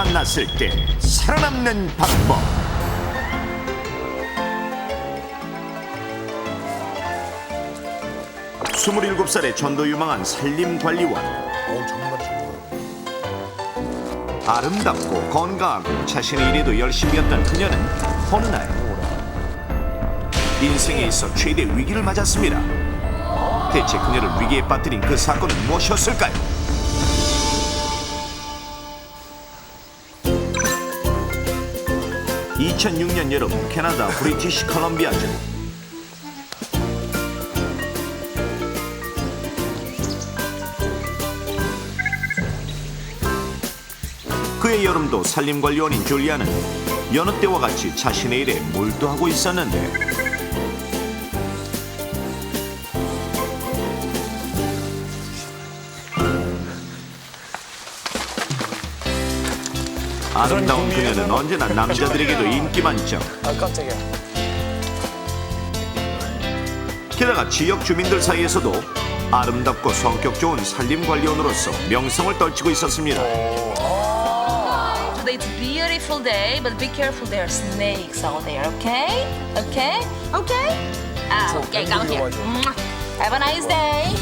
만났을 때 살아남는 방법. 27살의 전도 유망한 산림관리원. 아름답고 건강하고 자신의 일에도 열심이었던 그녀는 어느 날 인생에 있어 최대 위기를 맞았습니다. 대체 그녀를 위기에 빠뜨린 그 사건은 무엇이었을까요? (2006년) 여름 캐나다 브리티시 컬럼비아주. 그의 여름도 산림관리원인 줄리아는 여느 때와 같이 자신의 일에 몰두하고 있었는데 아름다운 그녀는 언제나 남자들에게도 인기 만점. 아 깜짝이야. 게다가 지역 주민들 사이에서도 아름답고 성격 좋은 산림관리원으로서 명성을 떨치고 있었습니다. Today it's a beautiful day, but be careful, there are snakes out there, okay? Okay? Okay? Okay, come here. Have a nice day.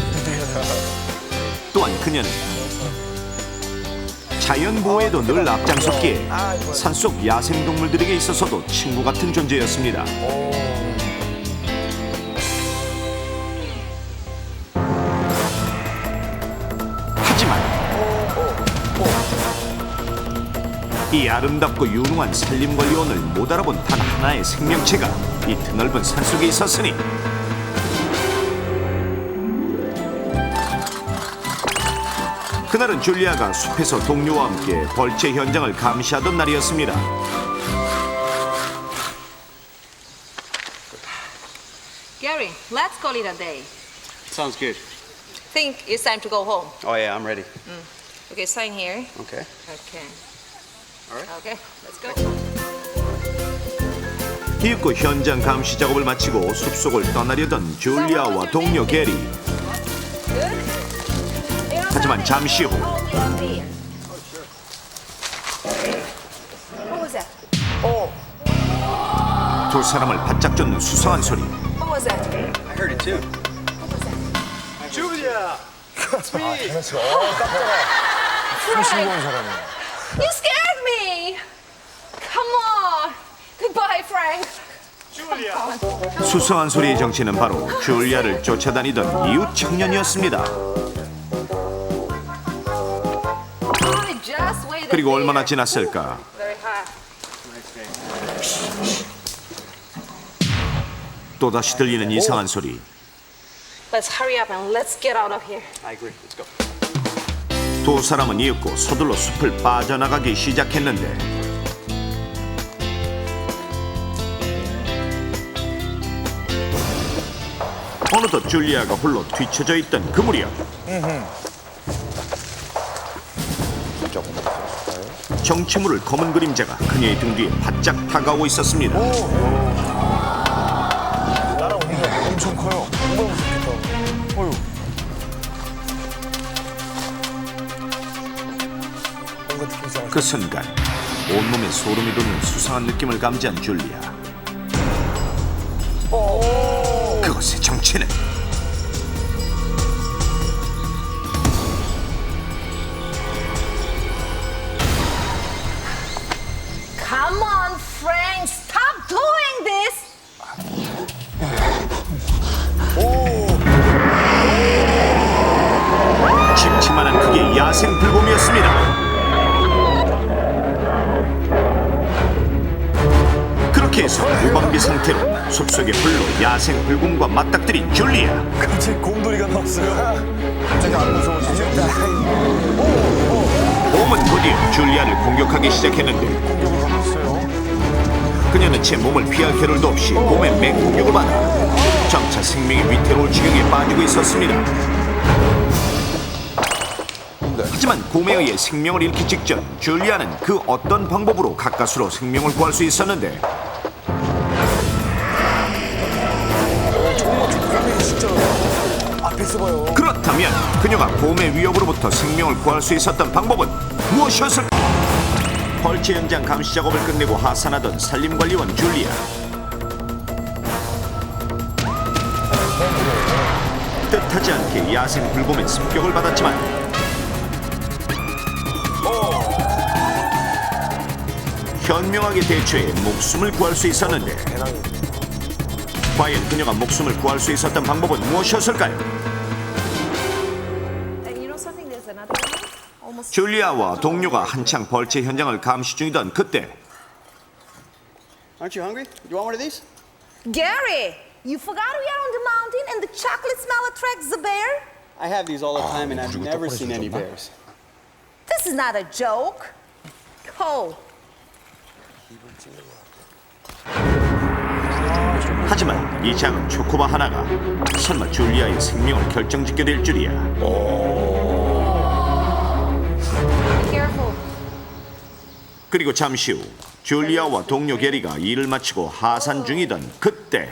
또한 그녀는 자연 보호에도 늘 앞장섰기에 산속 야생동물들에게 있어서도 친구 같은 존재였습니다. 하지만 이 아름답고 유능한 산림관리원을 못 알아본 단 하나의 생명체가 이 드넓은 산속에 있었으니 그날은 줄리아가 숲에서 동료와 함께 벌채 현장을 감시하던 날이었습니다. Gary, let's call it a day. Sounds good. Think it's time to go home. Oh yeah, I'm ready. Okay, sign here. Okay. Okay. All right. Okay, let's go. 이윽고 현장 감시 작업을 마치고 숲속을 떠나려던 줄리아와 동료 게리. 하지만 잠시 후 What was that? 두 사람을 바짝 쫓는 수상한 소리. What was that? I heard it too. Julia. Frank, 신고한 사람이야. you scared me. Come on. Goodbye, Frank. 수상한 소리의 정체는 바로 줄리아를 쫓아다니던 이웃 청년이었습니다. Just wait a 그리고 minute. 얼마나 지났을까? Very hot. 또다시 들리는 이상한 소리. Let's hurry up and let's get out of here. I agree. Let's go. 두 사람은 이윽고 서둘러 숲을 빠져나가기 시작했는데 어느덧 줄리아가 홀로 뒤처져 있던 그 무렵 정체모를 검은 그림자가 그녀의 등 뒤에 바짝 다가오고 있었습니다. 나랑 오는 게 엄청 커요. 정말 무섭겠다. 어휴. 뭔가 느낌 이상하다. 그 순간 온몸에 소름이 돋는 수상한 느낌을 감지한 줄리아. 그것의 정체는 Come on, Frank. Stop doing this. 침침만한 그게 야생 불곰이었습니다. 그렇게 해서 무방비 상태로 숲속의 홀로 야생 불곰과 맞닥뜨린 줄리아. 갑자기 곰돌이가 나왔어요. 갑자기 안 무서워지죠? 곰은 곧이어 줄리아를 공격하기 시작했는데 공격을 받았어요. 그녀는 제 몸을 피할 겨를도 없이 곰의 맹공격을 받아 점차 생명이 위태로울 지경에 빠지고 있었습니다. 하지만 곰에 의해 생명을 잃기 직전 줄리아는 그 어떤 방법으로 가까스로 생명을 구할 수 있었는데 곰이 진짜 앞에서 봐요. 그렇다면 그녀가 곰의 위협으로부터 생명을 구할 수 있었던 방법은 무엇이었을까? 벌채 현장 감시 작업을 끝내고 하산하던 산림관리원 줄리아. 뜻하지 않게 야생 불곰의 습격을 받았지만 현명하게 대처해 목숨을 구할 수 있었는데 과연 그녀가 목숨을 구할 수 있었던 방법은 무엇이었을까요? And you know something? There's another one. Almost. 줄리아와 동료가 한창 벌채 현장을 감시 중이던 그때 Aren't you hungry? You want one of these? Gary, you forgot we are on the mountain and the chocolate smell attracts the bear? I have these all the time and I've never seen any bears. This is not a joke. Oh. 하지만 이 작은 초코바 하나가 설마 줄리아의 생명을 결정짓게 될 줄이야. Careful. 그리고 잠시 후 줄리아와 동료 게리가 일을 마치고 하산 중이던 그때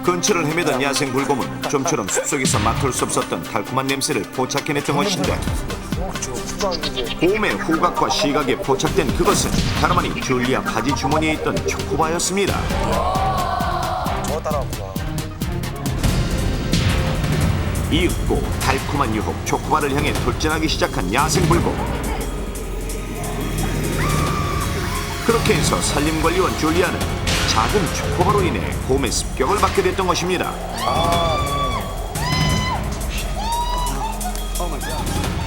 근처를 헤매던 야생 불곰은 좀처럼 숲속에서 맡을 수 없었던 달콤한 냄새를 포착해냈던 것인데 곰의 후각과 시각에 포착된 그것은 다름 아닌 줄리아 바지 주머니에 있던 초코바였습니다. 저거 따라왔구나. 이윽고 달콤한 유혹 초코바를 향해 돌진하기 시작한 야생 불곰. 그렇게 해서 산림관리원 줄리아는 작은 초코바로 인해 곰의 습격을 받게 됐던 것입니다.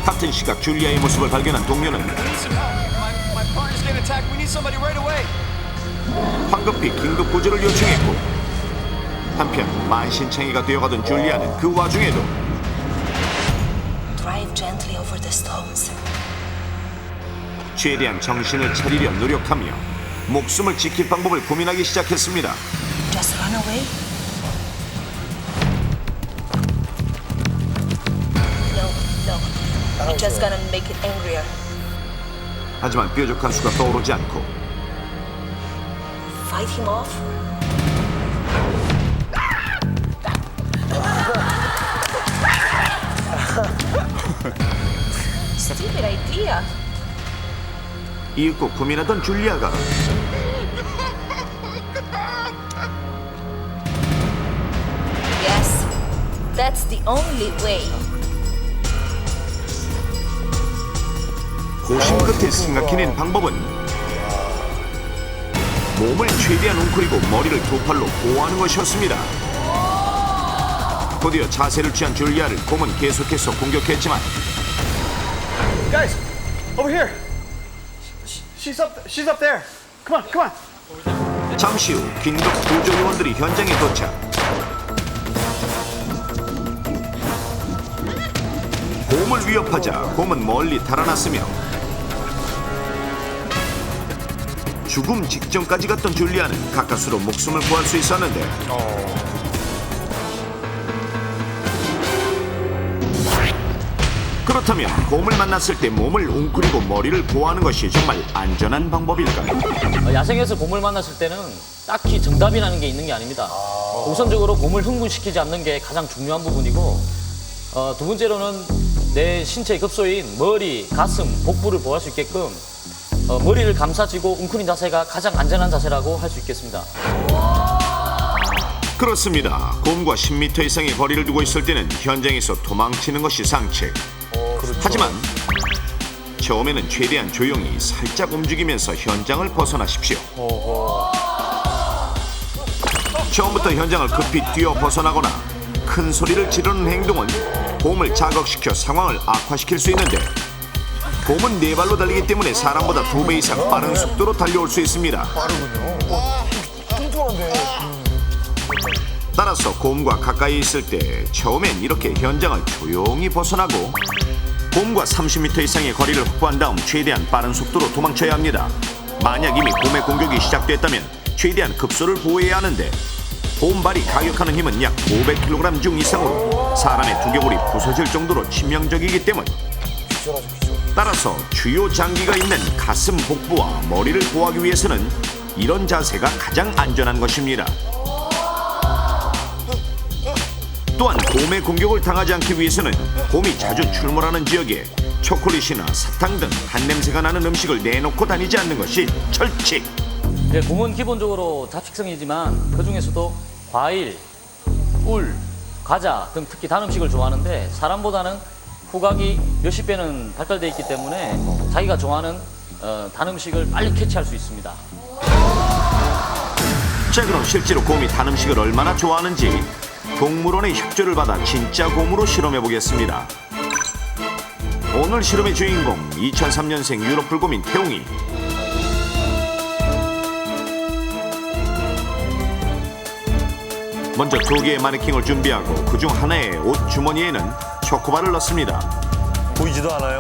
같은 시각 줄리아의 모습을 발견한 동료는 My partner's getting attacked. We need somebody right away. 황급히 긴급 구조를 요청했고 한편 만신창이가 되어가던 줄리아는 그 와중에도 Drive gently over the stones. 최대한 정신을 차리려 노력하며 목숨을 지킬 방법을 고민하기 시작했습니다. Just run away. No, no. You're just gonna make it angrier. 하지만 뾰족한 수가 떠오르지 않고 Fight him off. Stupid idea. 이윽고 고민하던 줄리아가 Yes, that's the only way. 고심 끝에 생각해낸 방법은 몸을 최대한 웅크리고 머리를 두 팔로 보호하는 것이었습니다. 곧이어 자세를 취한 줄리아를 곰은 계속해서 공격했지만 Guys, over here. She's up there. Come on. 잠시 후 긴급 구조 요원들이 현장에 도착. 곰을 위협하자 곰은 멀리 달아났으며 죽음 직전까지 갔던 줄리아는 가까스로 목숨을 구할 수 있었는데 그렇다면 곰을 만났을 때 몸을 웅크리고 머리를 보호하는 것이 정말 안전한 방법일까요? 야생에서 곰을 만났을 때는 딱히 정답이라는 게 있는 게 아닙니다. 우선적으로 곰을 흥분시키지 않는 게 가장 중요한 부분이고 두 번째로는 내 신체의 급소인 머리, 가슴, 복부를 보호할 수 있게끔 머리를 감싸쥐고 웅크린 자세가 가장 안전한 자세라고 할 수 있겠습니다. 그렇습니다. 곰과 10m 이상의 거리를 두고 있을 때는 현장에서 도망치는 것이 상책. 하지만 처음에는 최대한 조용히 살짝 움직이면서 현장을 벗어나십시오. 처음부터 현장을 급히 뛰어 벗어나거나 큰 소리를 지르는 행동은 곰을 자극시켜 상황을 악화시킬 수 있는데 곰은 네 발로 달리기 때문에 사람보다 2배 이상 빠른 속도로 달려올 수 있습니다. 뚱뚱한데. 따라서 곰과 가까이 있을 때 처음엔 이렇게 현장을 조용히 벗어나고 곰과 30m 이상의 거리를 확보한 다음 최대한 빠른 속도로 도망쳐야 합니다. 만약 이미 곰의 공격이 시작됐다면 최대한 급소를 보호해야 하는데 곰발이 가격하는 힘은 약 500kg 중 이상으로 사람의 두개골이 부서질 정도로 치명적이기 때문 따라서 주요 장기가 있는 가슴, 복부와 머리를 보호하기 위해서는 이런 자세가 가장 안전한 것입니다. 또한 곰의 공격을 당하지 않기 위해서는 곰이 자주 출몰하는 지역에 초콜릿이나 사탕 등 단냄새가 나는 음식을 내놓고 다니지 않는 것이 철칙. 네, 곰은 기본적으로 잡식성이지만 그 중에서도 과일, 꿀, 과자 등 특히 단 음식을 좋아하는데 사람보다는 후각이 몇십 배는 발달되어 있기 때문에 자기가 좋아하는 단 음식을 빨리 캐치할 수 있습니다. 자, 그럼 실제로 곰이 단 음식을 얼마나 좋아하는지 동물원의 협조를 받아 진짜 곰으로 실험해 보겠습니다. 오늘 실험의 주인공 2003년생 유럽 불곰인 태웅이. 먼저 2개의 마네킹을 준비하고 그중 하나의 옷 주머니에는 초코바를 넣습니다. 보이지도 않아요.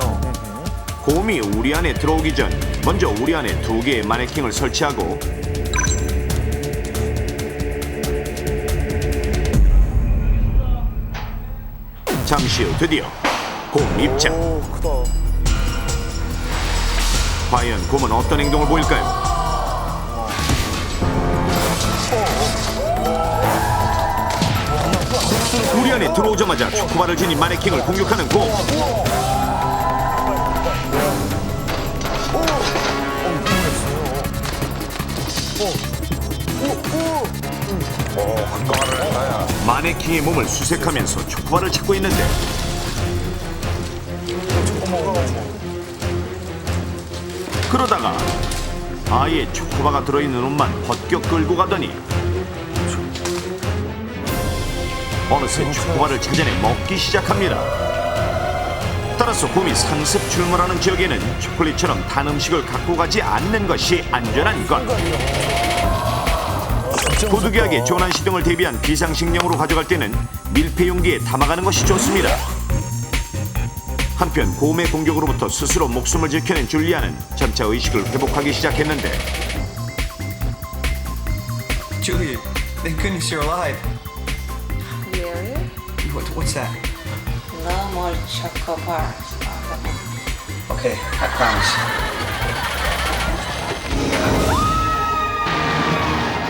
곰이 우리 안에 들어오기 전 먼저 우리 안에 2개의 마네킹을 설치하고 잠시 후 드디어 곰 입장. 오, 크다. 과연 곰은 어떤 행동을 보일까요? 우리 안에 들어오자마자 초코바를 지닌 마네킹을 공격하는 곰. 마네킹의 몸을 수색하면서 초코바를 찾고 있는데 그러다가 아예 초코바가 들어있는 옷만 벗겨 끌고 가더니 어느새 초코바를 찾아내 먹기 시작합니다. 따라서 곰이 상습 출몰하는 지역에는 초콜릿처럼 단 음식을 갖고 가지 않는 것이 안전한 것. 도둑이에게 조난시 등을 대비한 비상식량으로 가져갈 때는 밀폐 용기에 담아가는 것이 좋습니다. 한편 곰의 공격으로부터 스스로 목숨을 지켜낸 줄리아는 점차 의식을 회복하기 시작했는데 Julia, thank goodness you're alive. Really? What's that? No more choco bars. Okay, I promise.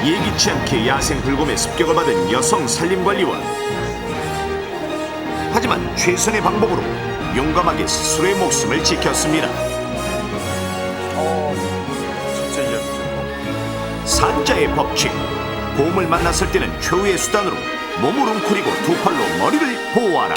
예기치 않게 야생 불곰의 습격을 받은 여성 산림관리원. 하지만 최선의 방법으로 용감하게 스스로의 목숨을 지켰습니다. 진짜 이해하죠. 산자의 법칙. 곰을 만났을 때는 최후의 수단으로 몸을 웅크리고 두 팔로 머리를 보호하라.